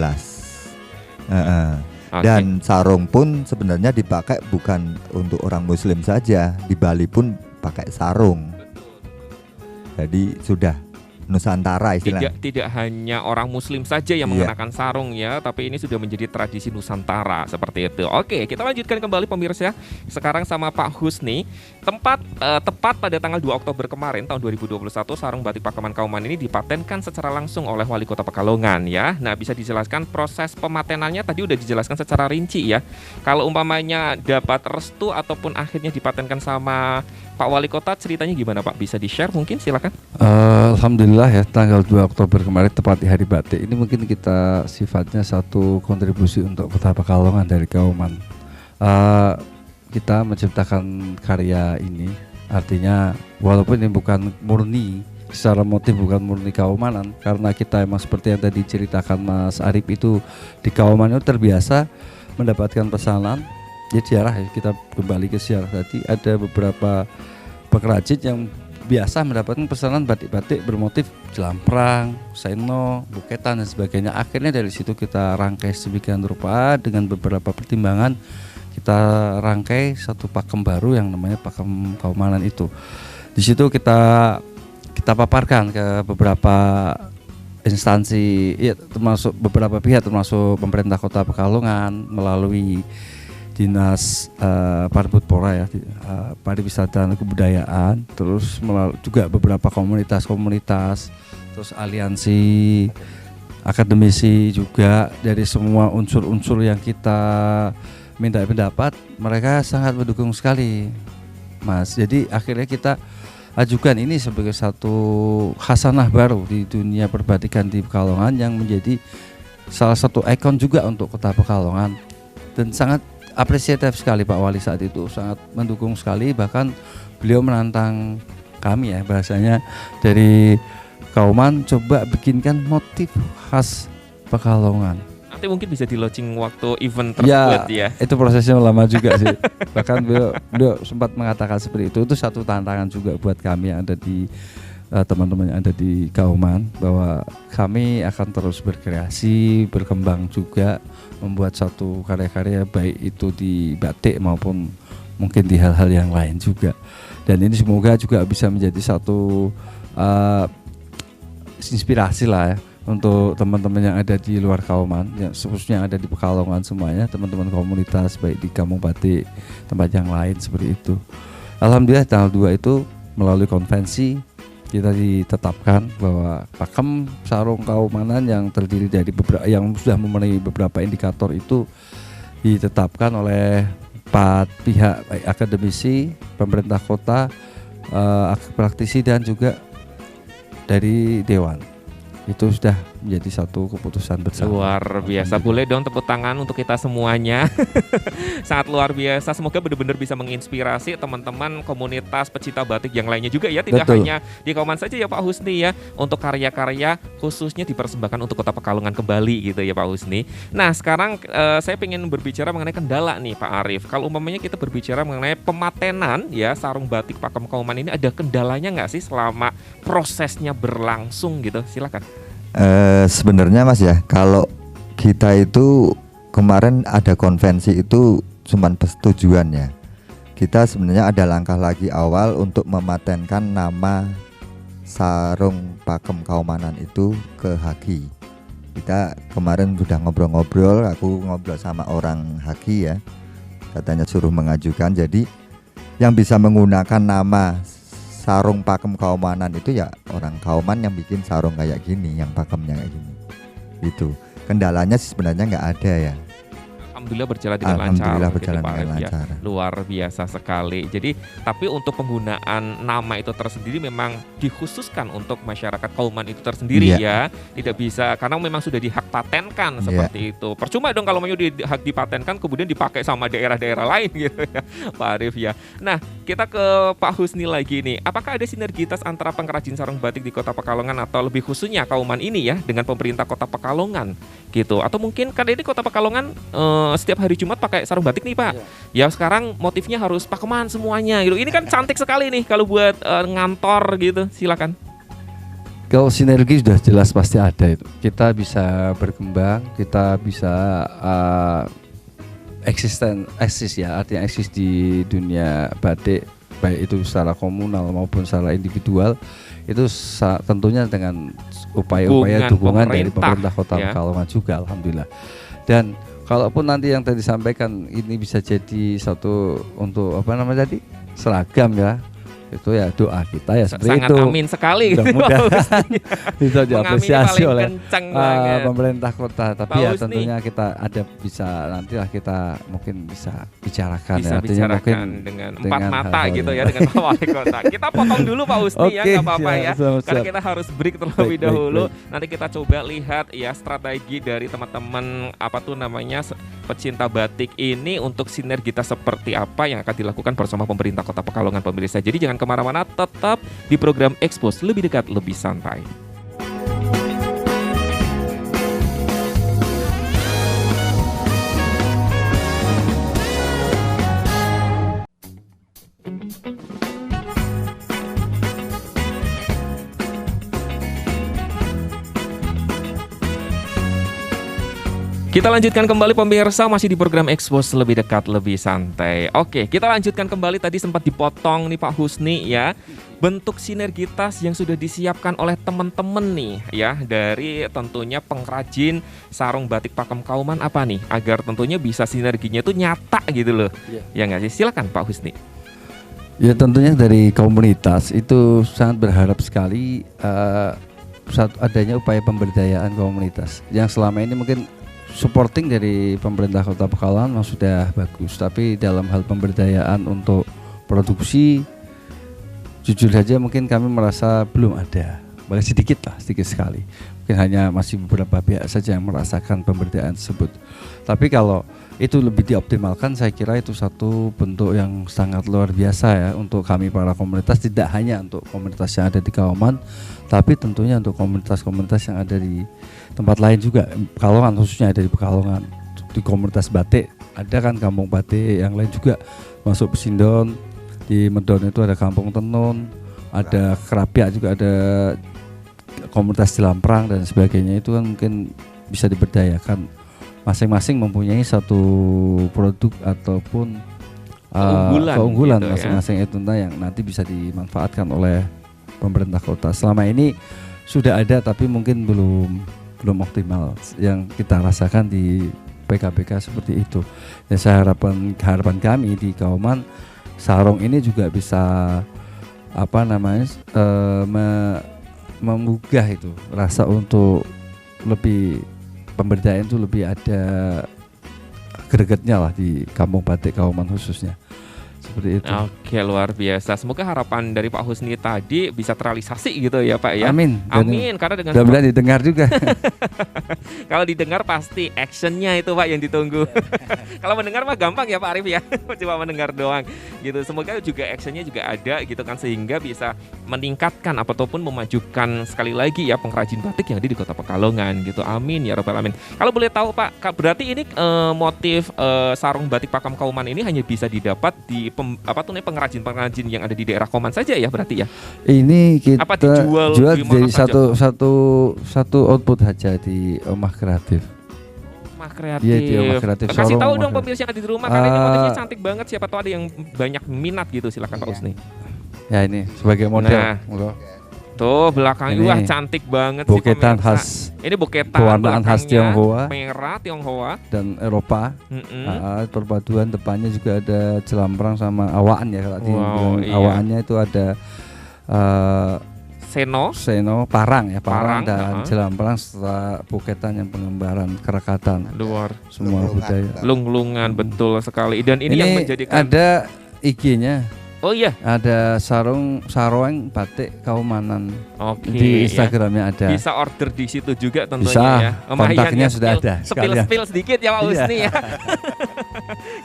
Dan sarung pun sebenarnya dipakai bukan untuk orang Muslim saja, di Bali pun pakai sarung. Jadi sudah Nusantara istilahnya. Tidak hanya orang Muslim saja yang mengenakan sarung ya, tapi ini sudah menjadi tradisi Nusantara seperti itu. Oke, kita lanjutkan kembali pemirsa. Sekarang sama Pak Husni. Tepat pada tanggal 2 Oktober kemarin tahun 2021, sarung batik Pakeman Kauman ini dipatenkan secara langsung oleh Wali Kota Pekalongan ya. Nah, bisa dijelaskan proses pematenannya, tadi udah dijelaskan secara rinci ya. Kalau umpamanya dapat restu ataupun akhirnya dipatenkan sama Pak Wali Kota, ceritanya gimana Pak? Bisa di-share mungkin, silakan. Alhamdulillah ya, tanggal 2 Oktober kemarin tepat di Hari Batik. Ini mungkin kita sifatnya satu kontribusi untuk Kota Pekalongan dari Kauman. Kita menciptakan karya ini, artinya walaupun ini bukan murni secara motif, bukan murni Kaumanan, karena kita emang seperti yang tadi ceritakan Mas Arif itu, di Kauman itu terbiasa mendapatkan pesanan. Jadi sejarah ya, kita kembali ke sejarah tadi, ada beberapa pengrajin yang biasa mendapatkan pesanan batik-batik bermotif jelamprang, seno, buketan dan sebagainya. Akhirnya dari situ kita rangkai sedemikian rupa dengan beberapa pertimbangan, kita rangkai satu pakem baru yang namanya Pakem Kaumanan itu. Di situ kita paparkan ke beberapa instansi, ya, termasuk beberapa pihak, termasuk pemerintah Kota Pekalongan melalui Dinas Parbudpora ya, pariwisata dan kebudayaan, terus juga beberapa komunitas, terus aliansi, akademisi juga, dari semua unsur-unsur yang kita minta pendapat, mereka sangat mendukung sekali, Mas. Jadi akhirnya kita ajukan ini sebagai satu khasanah baru di dunia perbatikan di Pekalongan yang menjadi salah satu ikon juga untuk Kota Pekalongan, dan sangat apresiatif sekali Pak Wali saat itu, sangat mendukung sekali. Bahkan beliau menantang kami ya, bahasanya dari Kauman, coba bikinkan motif khas Pekalongan. Nanti mungkin bisa di launching waktu event tersebut ya. Itu prosesnya lama juga sih. Bahkan beliau sempat mengatakan seperti itu satu tantangan juga buat kami yang ada di teman-teman yang ada di Kauman, bahwa kami akan terus berkreasi, berkembang juga, membuat satu karya-karya baik itu di batik maupun mungkin di hal-hal yang lain juga. Dan ini semoga juga bisa menjadi satu inspirasi lah ya untuk teman-teman yang ada di luar Kauman, yang khususnya yang ada di Pekalongan semuanya, teman-teman komunitas baik di Kampung Batik, tempat yang lain seperti itu. Alhamdulillah tanggal 2 itu melalui konvensi kita ditetapkan bahwa pakem sarung Kaumanan yang terdiri dari beberapa, yang sudah memenuhi beberapa indikator itu, ditetapkan oleh 4 pihak, baik akademisi, pemerintah kota, praktisi dan juga dari dewan. itu sudah menjadi satu keputusan bersama. Luar biasa, boleh dong tepuk tangan untuk kita semuanya. Sangat luar biasa, semoga benar-benar bisa menginspirasi teman-teman komunitas pecinta batik yang lainnya juga ya. Tidak Betul. hanya di Kauman saja ya Pak Husni ya, untuk karya-karya khususnya dipersembahkan untuk Kota Pekalongan kembali gitu ya Pak Husni. Nah sekarang saya pengen berbicara mengenai kendala nih Pak Arief. Kalau umpamanya kita berbicara mengenai pematenan ya sarung batik Pakem Kauman ini, ada kendalanya nggak sih selama prosesnya berlangsung gitu? Silakan. Sebenarnya Mas ya, kalau kita itu kemarin ada konvensi itu cuman persetujuan ya. Kita sebenarnya ada langkah lagi awal untuk mematenkan nama sarung Pakem Kaumanan itu ke Haki. Kita kemarin sudah ngobrol-ngobrol, aku ngobrol sama orang Haki ya, katanya suruh mengajukan. Jadi yang bisa menggunakan nama sarung Pakem Kaumanan itu ya orang Kauman yang bikin sarung kayak gini, yang pakemnya kayak gini. Itu kendalanya sebenarnya nggak ada ya. Alhamdulillah berjalan dengan lancar. Alhamdulillah gitu, berjalan Pak dengan Arief, ya. lancar. Luar biasa sekali. Jadi tapi untuk penggunaan nama itu tersendiri memang dikhususkan untuk masyarakat Kauman itu tersendiri ya. Tidak bisa karena memang sudah dihak patenkan seperti itu. Percuma dong kalau mau hak dipatenkan kemudian dipakai sama daerah-daerah lain gitu ya Pak Arief ya. Nah kita ke Pak Husni lagi nih. Apakah ada sinergitas antara pengrajin sarung batik di Kota Pekalongan atau lebih khususnya Kauman ini ya dengan pemerintah Kota Pekalongan gitu? Atau mungkin kan ini Kota Pekalongan setiap hari Jumat pakai sarung batik nih Pak. Ya sekarang motifnya harus pakeman semuanya gitu. Ini kan cantik sekali nih kalau buat ngantor gitu. Silakan. Kalau sinergi sudah jelas pasti ada itu. Kita bisa berkembang, kita bisa eksis ya, artinya eksis di dunia batik, baik itu secara komunal maupun secara individual. Itu tentunya dengan upaya-upaya dukungan dari pemerintah Kota Pekalongan juga, alhamdulillah. Dan kalaupun nanti yang tadi disampaikan ini bisa jadi satu untuk apa namanya tadi seragam ya, itu ya doa kita ya seperti sangat itu. Amin sekali. Mudah-mudahan bisa diapresiasi oleh pemerintah kota. Tapi ya tentunya kita ada bisa nantilah kita mungkin bisa bicarakan bisa ya. Artinya mungkin dengan empat mata gitu ya dengan Pak Wali Kota. Kita potong dulu Pak Husni ya, nggak apa-apa ya. Karena kita harus break terlebih dahulu. Nanti kita coba lihat ya strategi dari teman-teman apa tuh namanya pecinta batik ini untuk sinergitas seperti apa yang akan dilakukan bersama pemerintah Kota Pekalongan pemirsa. Jadi jangan kemana-mana, tetap di program Expose lebih dekat, lebih santai. Kita lanjutkan kembali pemirsa, masih di program Expose lebih dekat, lebih santai. Oke, kita lanjutkan kembali, tadi sempat dipotong nih Pak Husni ya. Bentuk sinergitas yang sudah disiapkan oleh teman-teman nih ya, dari tentunya pengrajin sarung batik Pakem Kauman apa nih, agar tentunya bisa sinerginya itu nyata gitu loh. Ya nggak sih? Silakan Pak Husni. Ya tentunya dari komunitas itu sangat berharap sekali adanya upaya pemberdayaan komunitas yang selama ini mungkin supporting dari pemerintah Kota Pekalongan memang sudah bagus, tapi dalam hal pemberdayaan untuk produksi jujur saja mungkin kami merasa belum ada, boleh sedikit sekali, mungkin hanya masih beberapa pihak saja yang merasakan pemberdayaan tersebut. Tapi kalau itu lebih dioptimalkan, saya kira itu satu bentuk yang sangat luar biasa ya untuk kami para komunitas, tidak hanya untuk komunitas yang ada di Kauman, tapi tentunya untuk komunitas-komunitas yang ada di tempat lain juga, Pekalongan khususnya ada di Pekalongan, di komunitas batik ada kan kampung batik yang lain juga, masuk Pesindon, di Medon itu ada Kampung Tenun, ada Kerapiak juga, ada komunitas Cilamprang dan sebagainya. Itu kan mungkin bisa diberdayakan, masing-masing mempunyai satu produk ataupun keunggulan gitu masing-masing ya. Itu yang nanti bisa dimanfaatkan oleh pemerintah kota. Selama ini sudah ada tapi mungkin belum optimal yang kita rasakan di PKBK seperti itu. Ya, harapan kami di Kauman, sarung ini juga bisa menggugah itu rasa untuk lebih pemberdayaan itu lebih ada gregetnya lah di kampung batik Kauman khususnya. Seperti itu. Oke, luar biasa. Semoga harapan dari Pak Husni tadi bisa terrealisasi gitu ya Pak ya. Amin. Amin. Karena dengan mudah-mudahan didengar juga. kalau didengar pasti actionnya itu Pak yang ditunggu. Kalau mendengar mah gampang ya Pak Arif ya. Cuma mendengar doang gitu. Semoga juga actionnya juga ada gitu kan, sehingga bisa meningkatkan ataupun memajukan sekali lagi ya pengrajin batik yang ada di Kota Pekalongan gitu. Amin ya rabbal alamin. Kalau boleh tahu Pak, berarti ini motif sarung batik Pakem Kauman ini hanya bisa didapat di pengrajin-pengrajin yang ada di daerah Kauman saja ya berarti ya? Ini kita apa dijual jual di mana jadi saja? satu output aja di Omah Kreatif. Omah Kreatif. Iya, di Omah Kreatif. Kasih Sorong tahu Omah dong Kreatif. pemirsa yang ada di rumah karena ini motifnya cantik banget. Siapa tahu ada yang banyak minat gitu. Silakan Pak Husni. Ya ini sebagai model. Nah, Monggo. Tuh belakangnya Ini wah cantik banget sih Boketan pemirsa. khas Ini boketan pewarnaan khas belakangnya Tionghoa merah Tionghoa. dan Eropa. Mm-mm. Perpaduan depannya juga ada jelamprang sama awaan ya, kalau Wow, bilang iya. awaannya itu ada Seno parang Parang, dan jelamprang setelah buketan yang pengembaraan kerekatan luar semua budaya. lung-lungan betul sekali. Dan ini yang menjadikan ada IG-nya, oh iya, ada sarung batik Kaumanan oke di ya. Instagramnya ada. Bisa order di situ juga tentunya Bisa, ya. kontaknya sudah ada sekalian. Spill sedikit ya Pak Iya. Husni ya.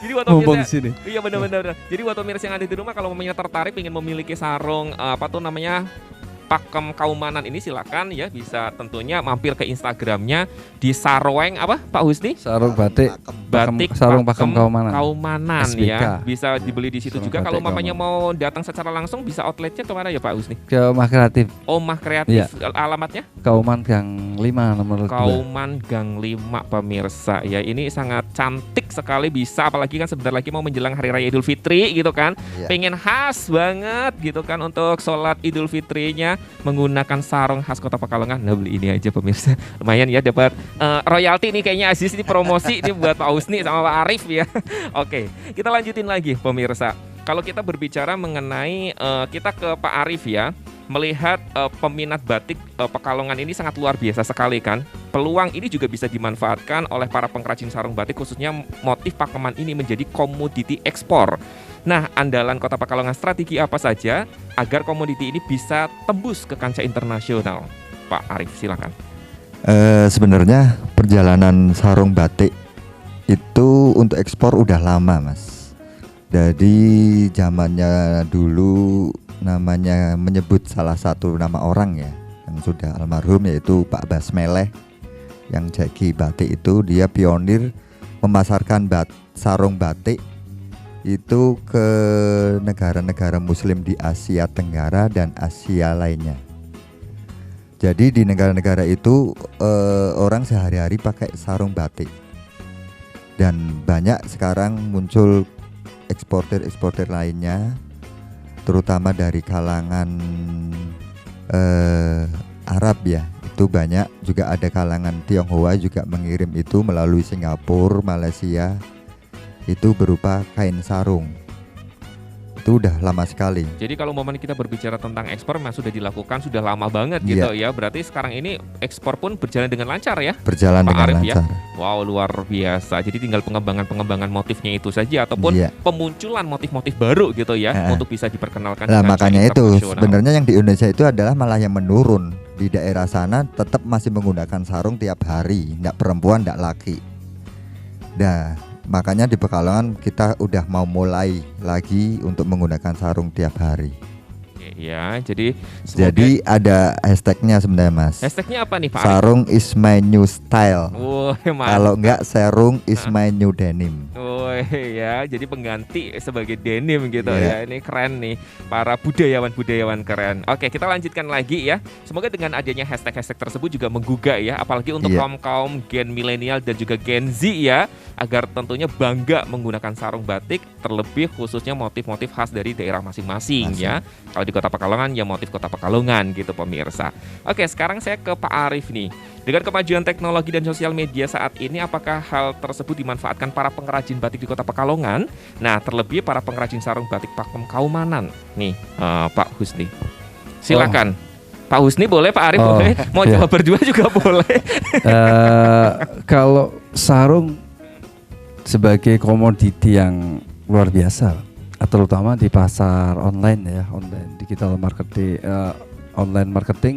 Jadi buat Mumpung di pemirsa, sini. iya benar-benar. Jadi buat pemirsa yang ada di rumah kalau memangnya tertarik ingin memiliki sarung Pakem Kaumanan ini, silakan ya, bisa tentunya mampir ke Instagramnya di Saroweng apa Pak Husni? Sarung batik sarung Pakem Kaumanan. Kaumanan SBK. ya, bisa dibeli di situ Sarung juga. Kalau batik mamanya mau datang secara langsung bisa outletnya kemana ya Pak Husni? Ke Omah Kreatif, Omah Kreatif, Iya. alamatnya? Kauman Gang 5 nomor 2. Kauman Gang 5 pemirsa ya. Ini sangat cantik sekali, bisa apalagi kan sebentar lagi mau menjelang Hari Raya Idul Fitri gitu kan. Iya. Pengen khas banget gitu kan untuk sholat Idul Fitrinya menggunakan sarung khas Kota Pekalongan. Nah beli ini aja pemirsa. Lumayan ya dapat royalti nih kayaknya Aziz, ini promosi ini buat Pak Husni sama Pak Arif ya. Oke, kita lanjutin lagi pemirsa. Kalau kita berbicara mengenai kita ke Pak Arif ya, melihat peminat batik Pekalongan ini sangat luar biasa sekali kan. Peluang ini juga bisa dimanfaatkan oleh para pengrajin sarung batik, khususnya motif pakeman ini menjadi komoditi ekspor. Nah, andalan Kota Pekalongan strategi apa saja agar komoditi ini bisa tembus ke kancah internasional? Pak Arif, silakan. Sebenarnya perjalanan sarung batik itu untuk ekspor udah lama, Mas. Dari zamannya dulu namanya menyebut salah satu nama orang ya yang sudah almarhum, yaitu Pak Basmeleh yang jadi batik itu. Dia pionir memasarkan sarung batik itu ke negara-negara muslim di Asia Tenggara dan Asia lainnya. Jadi di negara-negara itu orang sehari-hari pakai sarung batik. Dan banyak sekarang muncul eksportir lainnya, terutama dari kalangan Arab ya. Itu banyak, juga ada kalangan Tionghoa juga mengirim itu melalui Singapura, Malaysia. Itu berupa kain sarung. Itu udah lama sekali. Jadi kalau momen kita berbicara tentang ekspor memang sudah dilakukan sudah lama banget gitu ya. Berarti sekarang ini ekspor pun berjalan dengan lancar ya. Berjalan Pak dengan Arif lancar. Ya? Wow, luar biasa. Jadi tinggal pengembangan motifnya itu saja ataupun pemunculan motif-motif baru gitu ya untuk bisa diperkenalkan. Nah, makanya itu sebenarnya yang di Indonesia itu adalah malah yang menurun. Di daerah sana tetap masih menggunakan sarung tiap hari, enggak perempuan, enggak laki. Nah, makanya di Pekalongan kita udah mau mulai lagi untuk menggunakan sarung tiap hari. Ya, jadi ada hashtagnya sebenarnya, Mas. Hashtagnya apa nih Pak? Sarung is my new style. Kalau enggak sarung is my new denim. Ya, jadi pengganti sebagai denim gitu ya. Ini keren nih, para budayawan keren. Oke, kita lanjutkan lagi ya. Semoga dengan adanya hashtag tersebut juga menggugah ya, apalagi untuk kaum gen milenial dan juga gen Z ya, agar tentunya bangga menggunakan sarung batik, terlebih khususnya motif-motif khas dari daerah masing-masing ya. Kalau di Kota Pekalongan ya motif Kota Pekalongan gitu pemirsa. Oke, sekarang saya ke Pak Arif nih. Dengan kemajuan teknologi dan sosial media saat ini, apakah hal tersebut dimanfaatkan para pengrajin batik di Kota Pekalongan? Nah, terlebih para pengrajin sarung batik Pakem Kaumanan. Nih, Pak Husni. Silakan. Pak Husni boleh, Pak Arif boleh. Mau jawab berdua juga boleh. Kalau sarung sebagai komoditi yang luar biasa, terutama di pasar online ya, online digital marketing, online marketing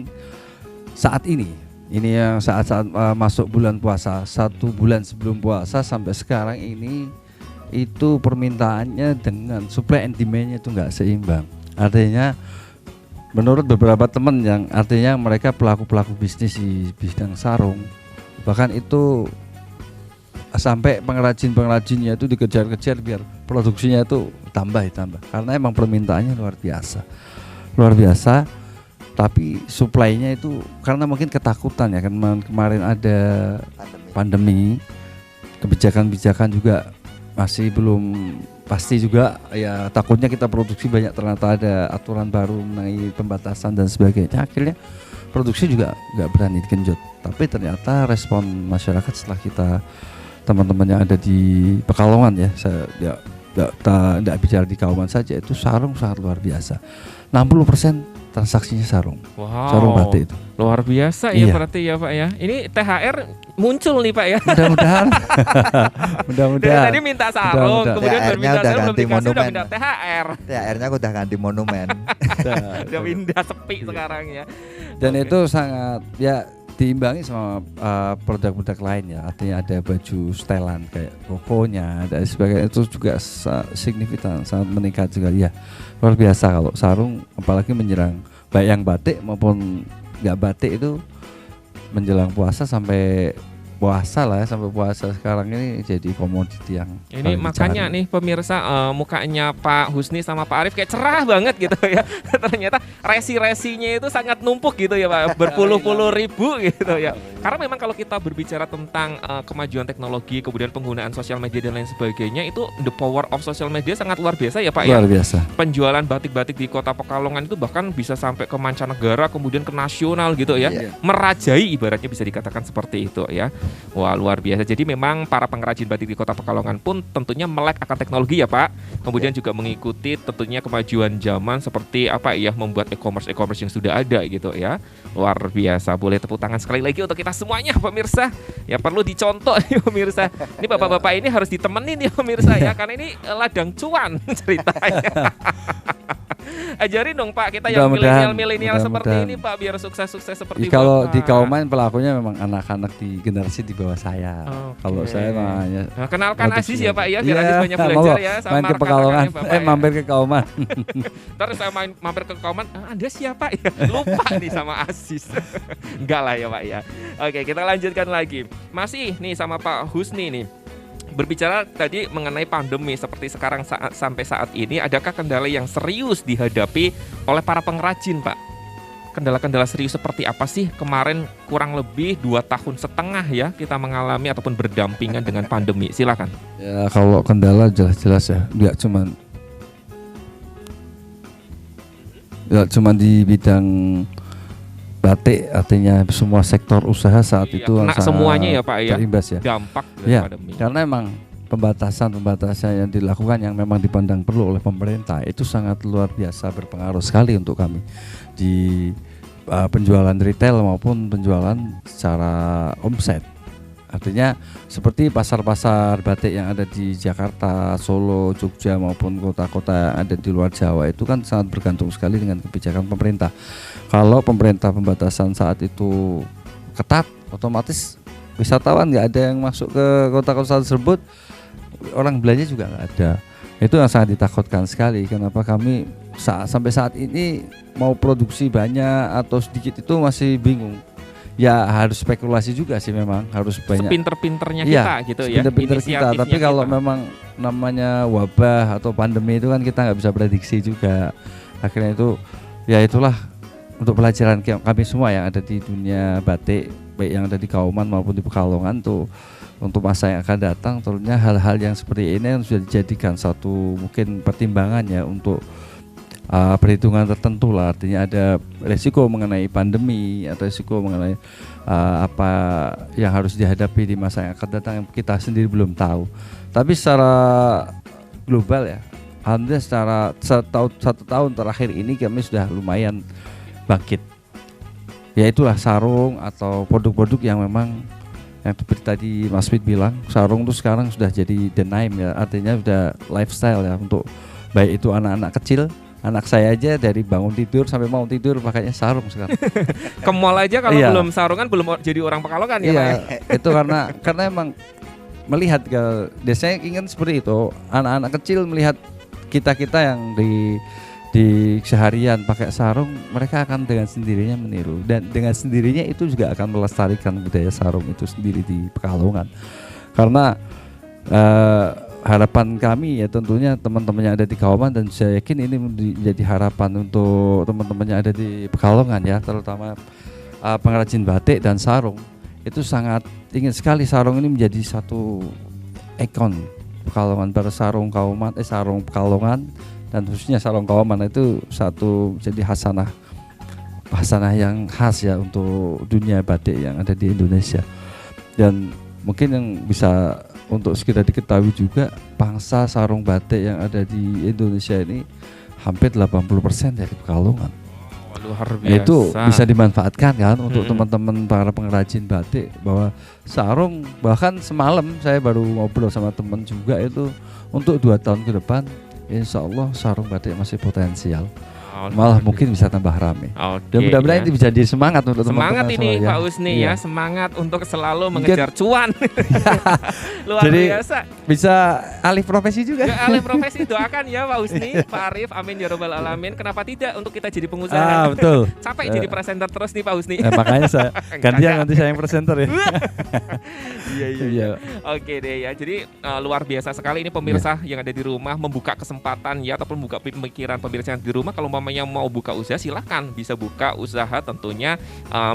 saat ini yang saat-saat masuk bulan puasa, 1 bulan sebelum puasa sampai sekarang ini itu permintaannya dengan supply and demand-nya itu nggak seimbang. Artinya menurut beberapa teman yang artinya mereka pelaku bisnis di bidang sarung, bahkan itu sampai pengrajinnya itu dikejar-kejar biar produksinya itu tambah karena emang permintaannya luar biasa. Tapi supply-nya itu karena mungkin ketakutan ya, kan kemarin ada pandemi, kebijakan juga masih belum pasti juga ya, takutnya kita produksi banyak ternyata ada aturan baru mengenai pembatasan dan sebagainya, akhirnya produksi juga nggak berani genjot. Tapi ternyata respon masyarakat setelah kita, teman-teman yang ada di Pekalongan ya, saya tidak bicara di Kauman saja, itu sarung sangat luar biasa. 60% transaksinya sarung. Wow, sarung batik itu luar biasa ya. Berarti ya Pak ya, ini THR muncul nih Pak ya. Mudah-mudahan. Tadi minta sarung, kemudian THR-nya udah ganti monumen. Udah minta THR. THR-nya udah ganti monumen. Udah pindah sepi sekarang ya. Dan itu sangat ya diimbangi sama produk-produk lain ya. Artinya ada baju setelan kayak kokonya dan sebagainya, itu juga signifikan, sangat meningkat juga ya. Luar biasa kalau sarung, apalagi menjelang baik yang batik maupun nggak batik itu menjelang puasa sampai puasa lah ya, sampai puasa sekarang ini jadi komoditi yang ini makanya dicari. Nih pemirsa, mukanya Pak Husni sama Pak Arief kayak cerah banget gitu ya. Ternyata resi-resinya itu sangat numpuk gitu ya Pak, berpuluh-puluh ribu gitu ya. Karena memang kalau kita berbicara tentang kemajuan teknologi, kemudian penggunaan sosial media dan lain sebagainya, itu the power of social media sangat luar biasa ya Pak. Luar biasa. Penjualan batik-batik di Kota Pekalongan itu bahkan bisa sampai ke mancanegara, kemudian ke nasional gitu ya. Merajai ibaratnya, bisa dikatakan seperti itu ya. Wah, luar biasa. Jadi memang para pengrajin batik di Kota Pekalongan pun tentunya melek akan teknologi ya Pak. Kemudian juga mengikuti tentunya kemajuan zaman seperti apa ya, membuat e-commerce yang sudah ada gitu ya. Luar biasa. Boleh tepuk tangan sekali lagi untuk kita semuanya pemirsa. Ya perlu dicontoh nih pemirsa. Ini bapak-bapak ini harus ditemenin ya pemirsa ya, karena ini ladang cuan ceritanya. Ajarin dong Pak, kita yang milenial seperti ini Pak, biar sukses-sukses seperti kalau Bapak. di Kauman pelakunya memang anak-anak di generasi di bawah saya. Kalau saya makanya kenalkan Aziz ya Pak ya, biar Aziz banyak belajar ya sama main ke Pekalongan, mampir ke Kauman. Terus saya mampir ke Kauman, Anda siapa ya? Lupa nih sama Aziz. Enggak lah ya Pak ya. Oke, kita lanjutkan lagi. Masih nih sama Pak Husni nih. Berbicara tadi mengenai pandemi seperti sekarang sampai saat ini, adakah kendala yang serius dihadapi oleh para pengrajin Pak? Kendala-kendala serius seperti apa sih? Kemarin kurang lebih 2,5 tahun ya kita mengalami ataupun berdampingan dengan pandemi. Silakan. Ya kalau kendala jelas-jelas ya, nggak cuma di bidang batik, artinya semua sektor usaha saat itu semuanya ya Pak ya, terimbas ya, dampak dari pandemi. Karena emang pembatasan yang dilakukan yang memang dipandang perlu oleh pemerintah itu sangat luar biasa berpengaruh sekali untuk kami di penjualan retail maupun penjualan secara omset. Artinya seperti pasar-pasar batik yang ada di Jakarta, Solo, Jogja maupun kota-kota yang ada di luar Jawa itu kan sangat bergantung sekali dengan kebijakan pemerintah. Kalau pemerintah pembatasan saat itu ketat, otomatis wisatawan nggak ada yang masuk ke kota-kota tersebut, orang belanja juga nggak ada. Itu yang sangat ditakutkan sekali. Kenapa kami sampai saat ini mau produksi banyak atau sedikit itu masih bingung. Ya harus spekulasi juga sih, memang harus banyak. Sepinter-pinternya kita gitu ya. Sepinter kita. Tapi kalau memang namanya wabah atau pandemi itu kan kita nggak bisa prediksi juga. Akhirnya itu ya itulah untuk pelajaran kami semua yang ada di dunia batik, baik yang ada di Kauman maupun di Pekalongan tuh, untuk masa yang akan datang tentunya hal-hal yang seperti ini yang sudah dijadikan satu mungkin pertimbangan ya untuk perhitungan tertentu lah. Artinya ada resiko mengenai pandemi atau resiko mengenai apa yang harus dihadapi di masa yang akan datang yang kita sendiri belum tahu. Tapi secara global ya, alhamdulillah secara satu tahun terakhir ini kami sudah lumayan bangkit. Ya itulah sarung atau produk-produk yang memang yang seperti tadi Mas Fit bilang, sarung itu sekarang sudah jadi the name ya, artinya sudah lifestyle ya untuk baik itu anak-anak kecil. Anak saya aja dari bangun tidur sampai mau tidur pakainya sarung sekarang. Ke mall aja kalau Iya. belum sarungan belum jadi orang Pekalongan ya, Pak. Iya, itu karena emang melihat saya ingin seperti itu. Anak-anak kecil melihat kita yang di seharian pakai sarung, mereka akan dengan sendirinya meniru, dan dengan sendirinya itu juga akan melestarikan budaya sarung itu sendiri di Pekalongan. Karena harapan kami ya tentunya teman-teman yang ada di Kauman, dan saya yakin ini menjadi harapan untuk teman-teman yang ada di Pekalongan ya, terutama pengrajin batik dan sarung. Itu sangat ingin sekali sarung ini menjadi satu ikon Pekalongan. Pada sarung Pekalongan dan khususnya sarung Kauman itu satu jadi hasanah yang khas ya untuk dunia batik yang ada di Indonesia. Dan mungkin yang bisa untuk segera diketahui juga, pangsa sarung batik yang ada di Indonesia ini hampir 80% dari Pekalongan. Luar biasa. Itu bisa dimanfaatkan kan untuk teman-teman para pengrajin batik, bahwa sarung, bahkan semalam saya baru ngobrol sama teman juga, itu untuk 2 tahun ke depan insya Allah sarung batik masih potensial. Malah mungkin bisa tambah rame. Dan mudah-mudahan ini bisa jadi semangat untuk teman-teman. Semangat ini semua, Pak Husni ya, semangat untuk selalu mengejar cuan. Luar Jadi, biasa. Bisa alih profesi juga. Ya, alih profesi, doakan ya Pak Husni, Pak Arif, amin ya robbal alamin. Kenapa tidak untuk kita jadi pengusaha? Betul. Capek jadi presenter terus nih Pak Husni. Makanya saya gantian nanti saya yang presenter ya. Iya. Oke deh ya. Jadi luar biasa sekali ini pemirsa yang ada di rumah, membuka kesempatan ya, ataupun membuka pemikiran pemirsa yang di rumah. Kalau yang mau buka usaha silahkan bisa buka usaha, tentunya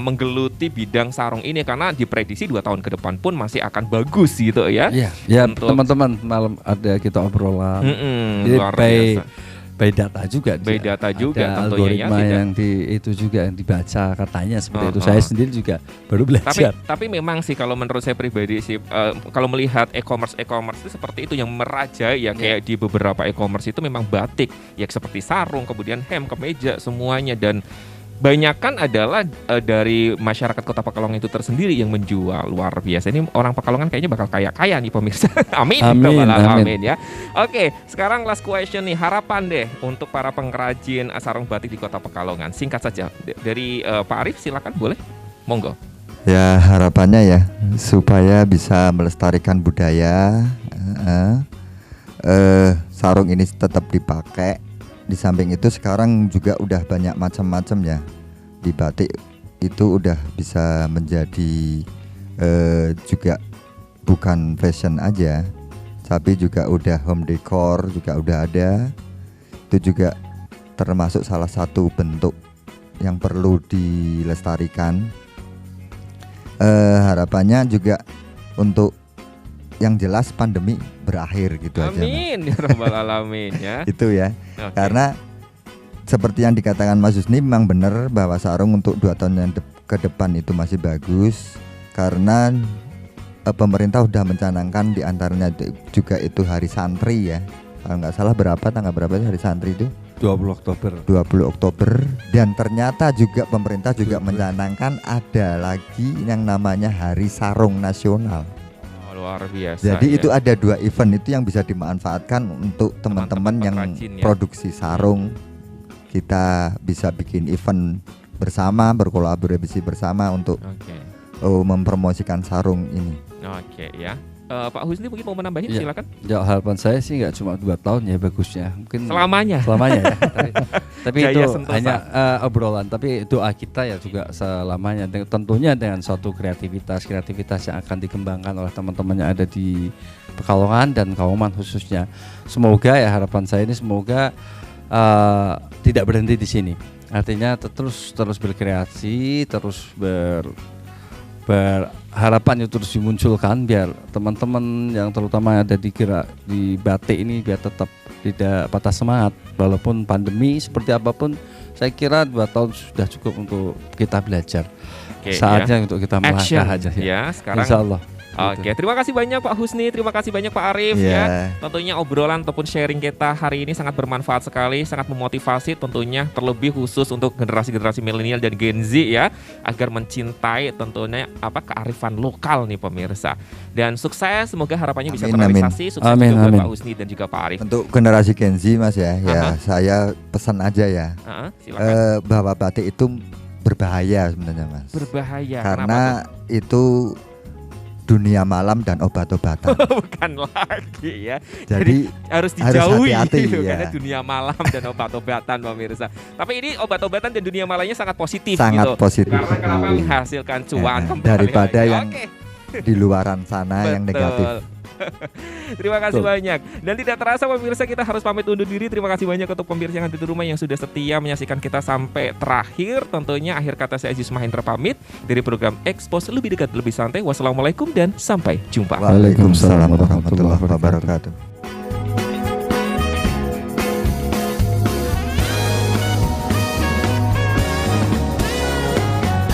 menggeluti bidang sarung ini, karena diprediksi 2 tahun ke depan pun masih akan bagus gitu ya. Ya teman-teman, malam ada kita obrolan. Luar biasa. By data juga. By data juga ada tentunya algoritma ya, yang itu juga yang dibaca katanya seperti itu. Saya sendiri juga baru belajar. Tapi memang sih kalau menurut saya pribadi sih, kalau melihat e-commerce itu seperti itu yang merajai ya, kayak di beberapa e-commerce itu memang batik ya, seperti sarung, kemudian hem, kemeja, semuanya. Dan banyakan adalah dari masyarakat Kota Pekalongan itu tersendiri yang menjual. Luar biasa, ini orang Pekalongan kayaknya bakal kaya nih pemirsa. Amin. Amin ya. Oke, sekarang last question nih, harapan deh untuk para pengrajin sarung batik di Kota Pekalongan. Singkat saja dari Pak Arif, silakan, boleh, monggo. Ya, harapannya ya supaya bisa melestarikan budaya, sarung ini tetap dipakai. Di samping itu sekarang juga udah banyak macam-macam ya, di batik itu udah bisa menjadi juga bukan fashion aja, tapi juga udah home decor juga udah ada. Itu juga termasuk salah satu bentuk yang perlu dilestarikan. Harapannya juga untuk yang jelas pandemi berakhir gitu. Amin ya rabbal alamin ya. Itu ya. Karena seperti yang dikatakan Mas Husni, memang benar bahwa sarung untuk 2 tahun yang ke depan itu masih bagus, karena pemerintah sudah mencanangkan diantaranya juga itu hari santri ya. Kalau nggak salah tanggal berapa itu hari santri itu? 20 Oktober. Dan ternyata juga pemerintah juga mencanangkan ada lagi yang namanya Hari Sarung Nasional. Luar biasa. Jadi ya, itu ada 2 event itu yang bisa dimanfaatkan untuk teman-teman yang produksi sarung. Kita bisa bikin event bersama, berkolaborasi bersama untuk mempromosikan sarung ini. Oke ya. Pak Husni mungkin mau menambahin, silakan. Ya, harapan saya sih nggak cuma 2 tahun ya bagusnya, mungkin selamanya ya. Tapi itu sentosa. hanya obrolan, tapi doa kita ya juga selamanya. Tentunya dengan suatu kreativitas yang akan dikembangkan oleh teman-teman yang ada di Pekalongan dan Kauman khususnya. Semoga ya, harapan saya ini semoga tidak berhenti di sini. Artinya terus berkreasi, terus berharapan itu terus dimunculkan, biar teman-teman yang terutama ada di batik ini biar tetap tidak patah semangat walaupun pandemi seperti apapun. Saya kira 2 tahun sudah cukup untuk kita belajar. Saatnya untuk kita melangkah aja ya. Sekarang Insya Allah Oke, terima kasih banyak Pak Husni, terima kasih banyak Pak Arif ya. Tentunya obrolan ataupun sharing kita hari ini sangat bermanfaat sekali, sangat memotivasi tentunya terlebih khusus untuk generasi-generasi milenial dan Gen Z ya, agar mencintai tentunya kearifan lokal nih pemirsa. Dan sukses, semoga harapannya bisa terrealisasi. Sukses juga buat Pak Husni dan juga Pak Arif. Untuk generasi Gen Z Mas ya, saya pesan aja ya, bahwa batik itu berbahaya sebenarnya Mas. Berbahaya. Karena itu dunia malam dan obat-obatan. Bukan lagi ya. Jadi harus dijauhi hati-hati, gitu, ya. Karena dunia malam dan obat-obatan pemirsa. Tapi ini obat-obatan dan dunia malamnya sangat positif sangat gitu. Positif. Karena kenapa menghasilkan cuan daripada yang di luaran sana yang negatif. Terima kasih banyak. Dan tidak terasa pemirsa, kita harus pamit undur diri. Terima kasih banyak untuk pemirsa yang ada di rumah yang sudah setia menyaksikan kita sampai terakhir. Tentunya akhir kata saya Aziz Mahendra pamit dari program Expose Lebih Dekat Lebih Santai. Wassalamualaikum dan sampai jumpa. Waalaikumsalam warahmatullahi wabarakatuh.